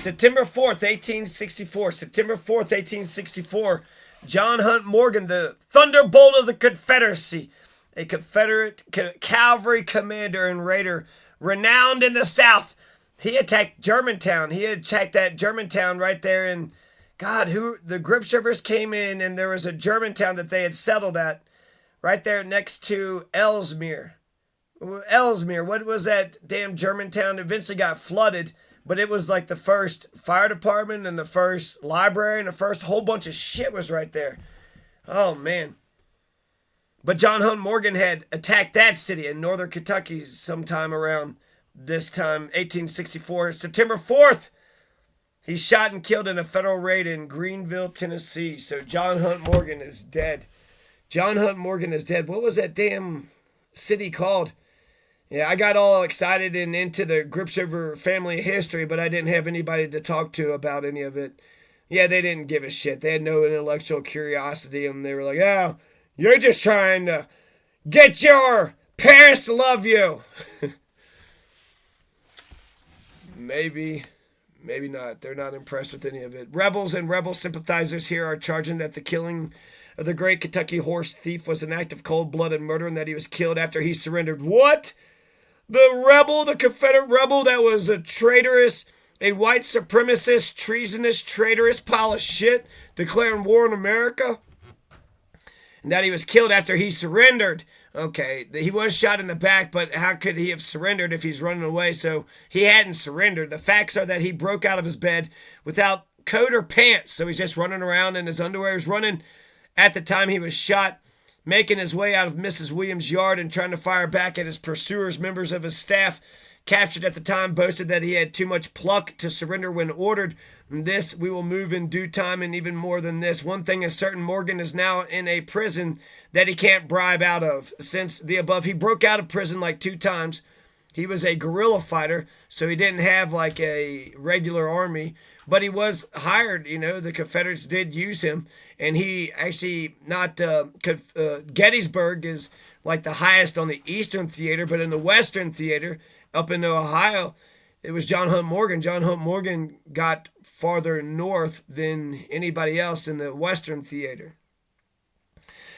September 4th, 1864. September 4th, 1864. John Hunt Morgan, the Thunderbolt of the Confederacy, a Confederate cavalry commander and raider renowned in the South. He attacked Germantown. He attacked that Germantown right there in, God, the Grips Rivers came in, and there was a Germantown that they had settled at right there next to Ellesmere. Ellesmere, what was that damn Germantown? Eventually got flooded, but it was like the first fire department and the first library and the first whole bunch of shit was right there. Oh, man. But John Hunt Morgan had attacked that city in northern Kentucky sometime around this time, 1864. September 4th, he's shot and killed in a federal raid in Greenville, Tennessee. So John Hunt Morgan is dead. John Hunt Morgan is dead. What was that damn city called? Yeah, I got all excited and into the Grips River family history, but I didn't have anybody to talk to about any of it. Yeah, they didn't give a shit. They had no intellectual curiosity, and they were like, "Oh, you're just trying to get your parents to love you." Maybe not. They're not impressed with any of it. Rebels and rebel sympathizers here are charging that the killing of the great Kentucky horse thief was an act of cold-blooded murder and that he was killed after he surrendered. What? The Confederate rebel that was a traitorous, a white supremacist, treasonous, traitorous pile of shit declaring war on America? And that he was killed after he surrendered. Okay, he was shot in the back, but how could he have surrendered if he's running away? So he hadn't surrendered. The facts are that he broke out of his bed without coat or pants, so he's just running around in his underwear. He was running at the time he was shot, making his way out of Mrs. Williams' yard and trying to fire back at his pursuers. Members of his staff, captured at the time, boasted that he had too much pluck to surrender when ordered. This we will move in due time, and even more than this. One thing is certain, Morgan is now in a prison that he can't bribe out of. Since the above, he broke out of prison like 2 times. He was a guerrilla fighter, so he didn't have like a regular army, but he was hired. The Confederates did use him, and he actually Gettysburg is like the highest on the Eastern Theater, but in the Western Theater, up in Ohio, it was John Hunt Morgan. John Hunt Morgan got farther north than anybody else in the Western Theater.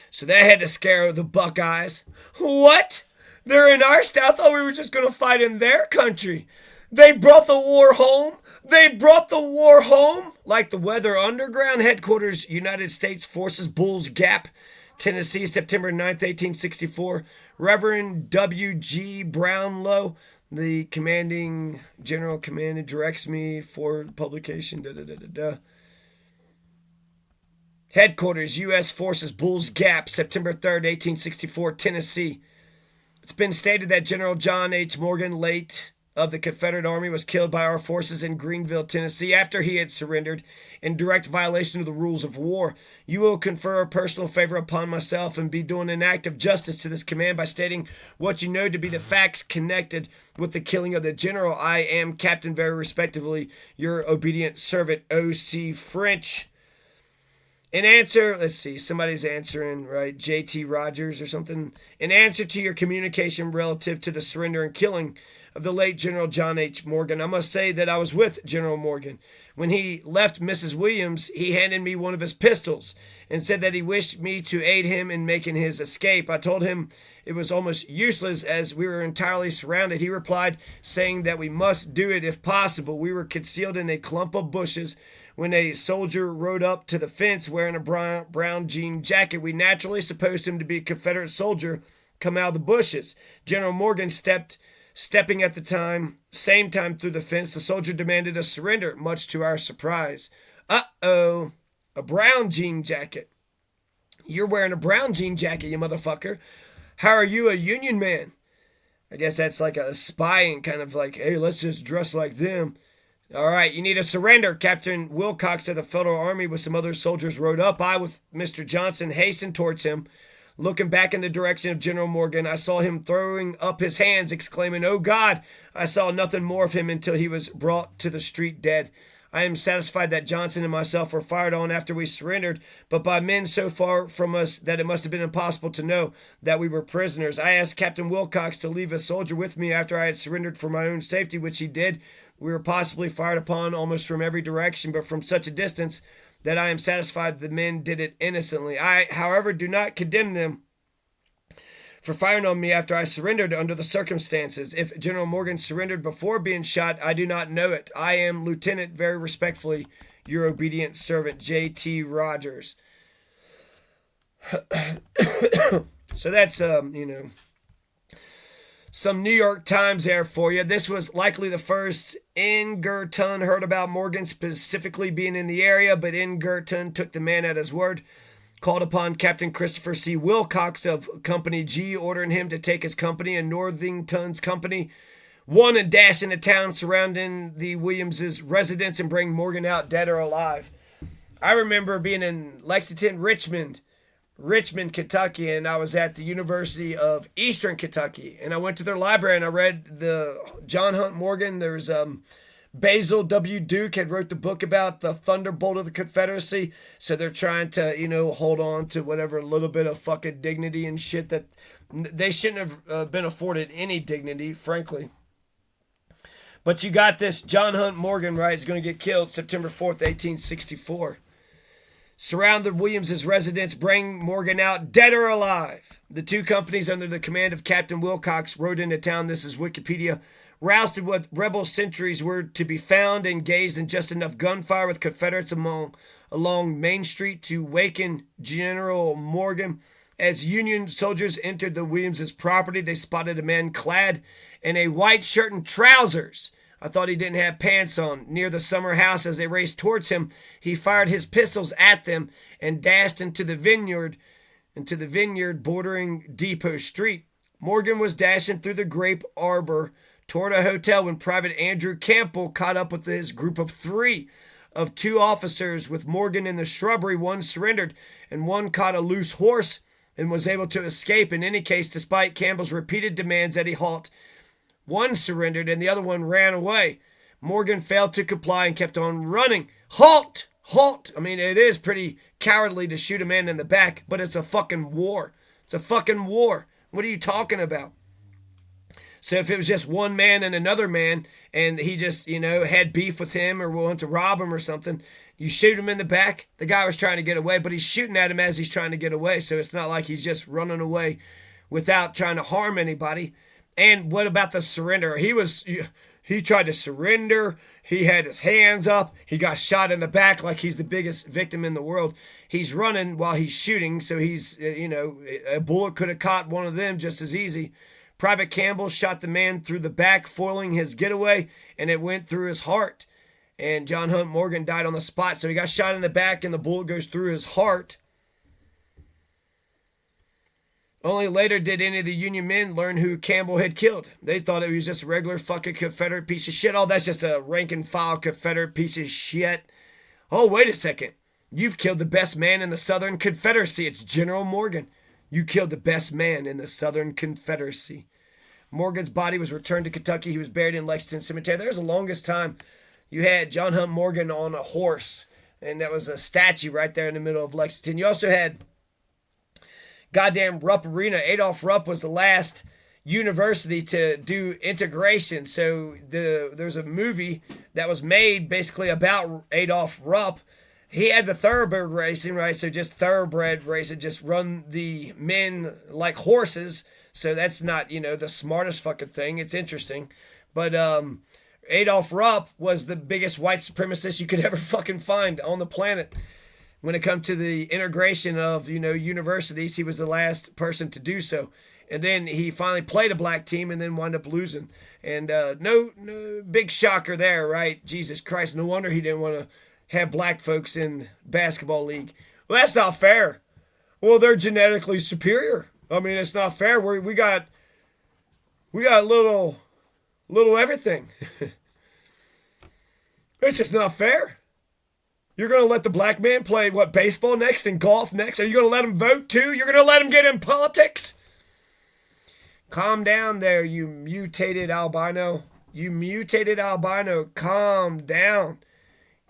So they had to scare the Buckeyes. What? They're in our state? I thought we were just going to fight in their country. They brought the war home. They brought the war home. Like the Weather Underground headquarters, United States Forces, Bulls Gap, Tennessee, September 9th, 1864. Reverend W.G. Brownlow, the commanding general, directs me for publication. Headquarters, U.S. Forces, Bulls Gap, September 3rd, 1864, Tennessee. It's been stated that General John H. Morgan, late of the Confederate Army, was killed by our forces in Greenville, Tennessee, after he had surrendered in direct violation of the rules of war. You will confer a personal favor upon myself and be doing an act of justice to this command by stating what you know to be the facts connected with the killing of the general. I am, Captain, very respectively, your obedient servant, O.C. French. In answer, let's see, somebody's answering, right? J.T. Rogers or something. In answer to your communication relative to the surrender and killing of the late General John H. Morgan, I must say that I was with General Morgan. When he left Mrs. Williams, he handed me one of his pistols and said that he wished me to aid him in making his escape. I told him it was almost useless as we were entirely surrounded. He replied, saying that we must do it if possible. We were concealed in a clump of bushes when a soldier rode up to the fence wearing a brown jean jacket. We naturally supposed him to be a Confederate soldier come out of the bushes. General Morgan stepping at the same time through the fence. The soldier demanded a surrender, much to our surprise. Uh-oh, a brown jean jacket. You're wearing a brown jean jacket, you motherfucker. How are you a Union man? I guess that's like a spying kind of like, hey, let's just dress like them. All right, you need a surrender. Captain Wilcox of the Federal Army with some other soldiers rode up. I, with Mr. Johnson, hastened towards him. Looking back in the direction of General Morgan, I saw him throwing up his hands, exclaiming, "Oh God!" I saw nothing more of him until he was brought to the street dead. I am satisfied that Johnson and myself were fired on after we surrendered, but by men so far from us that it must have been impossible to know that we were prisoners. I asked Captain Wilcox to leave a soldier with me after I had surrendered for my own safety, which he did. We were possibly fired upon almost from every direction, but from such a distance that I am satisfied the men did it innocently. I, however, do not condemn them for firing on me after I surrendered under the circumstances. If General Morgan surrendered before being shot, I do not know it. I am Lieutenant, very respectfully, your obedient servant, J.T. Rogers. So that's, some New York Times there for you. This was likely the first Ingerton heard about Morgan specifically being in the area, but Ingerton took the man at his word, called upon Captain Christopher C. Wilcox of Company G, ordering him to take his company and Northington's company, one, and dash into town surrounding the Williamses' residence and bring Morgan out dead or alive. I remember being in Lexington, Richmond, Kentucky, and I was at the University of Eastern Kentucky, and I went to their library and I read the John Hunt Morgan. There's Basil W. Duke had wrote the book about the Thunderbolt of the Confederacy, so they're trying to, hold on to whatever little bit of fucking dignity and shit that they shouldn't have been afforded any dignity, frankly. But you got this John Hunt Morgan, right, is going to get killed September 4th, 1864. Surround the Williams' residence, bring Morgan out dead or alive. The two companies under the command of Captain Wilcox rode into town. This is Wikipedia. Roused what rebel sentries were to be found, engaged in just enough gunfire with Confederates along Main Street to waken General Morgan. As Union soldiers entered the Williams' property, they spotted a man clad in a white shirt and trousers. I thought he didn't have pants on. Near the summer house, as they raced towards him, he fired his pistols at them and dashed into the vineyard bordering Depot Street. Morgan was dashing through the grape arbor toward a hotel when Private Andrew Campbell caught up with his group of three. Of two officers with Morgan in the shrubbery, one surrendered and one caught a loose horse and was able to escape. In any case, despite Campbell's repeated demands that he halt, one surrendered and the other one ran away. Morgan failed to comply and kept on running. Halt! Halt! I mean, it is pretty cowardly to shoot a man in the back, but it's a fucking war. It's a fucking war. What are you talking about? So if it was just one man and another man, and he just, had beef with him or wanted to rob him or something, you shoot him in the back. The guy was trying to get away, but he's shooting at him as he's trying to get away. So it's not like he's just running away without trying to harm anybody. And what about the surrender? He tried to surrender. He had his hands up. He got shot in the back like he's the biggest victim in the world. He's running while he's shooting. So he's, a bullet could have caught one of them just as easy. Private Campbell shot the man through the back, foiling his getaway, and it went through his heart. And John Hunt Morgan died on the spot. So he got shot in the back and the bullet goes through his heart. Only later did any of the Union men learn who Campbell had killed. They thought it was just a regular fucking Confederate piece of shit. Oh, that's just a rank and file Confederate piece of shit. Oh, wait a second. You've killed the best man in the Southern Confederacy. It's General Morgan. You killed the best man in the Southern Confederacy. Morgan's body was returned to Kentucky. He was buried in Lexington Cemetery. There's the longest time you had John Hunt Morgan on a horse. And that was a statue right there in the middle of Lexington. You also had goddamn Rupp Arena. Adolph Rupp was the last university to do integration. So there's a movie that was made basically about Adolph Rupp. He had the thoroughbred racing, right? So just thoroughbred racing, just run the men like horses. So that's not, the smartest fucking thing. It's interesting. But Adolph Rupp was the biggest white supremacist you could ever fucking find on the planet. When it comes to the integration of, universities, he was the last person to do so. And then he finally played a black team and then wound up losing. And no big shocker there, right? Jesus Christ, no wonder he didn't want to have black folks in basketball league. Well, that's not fair. Well, they're genetically superior. I mean, it's not fair. We got little everything. It's just not fair. You're going to let the black man play, baseball next and golf next? Are you going to let him vote too? You're going to let him get in politics? Calm down there, you mutated albino. Calm down.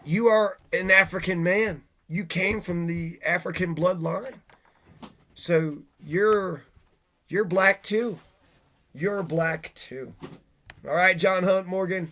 You are an African man. You came from the African bloodline. So you're black too. You're black too. All right, John Hunt Morgan.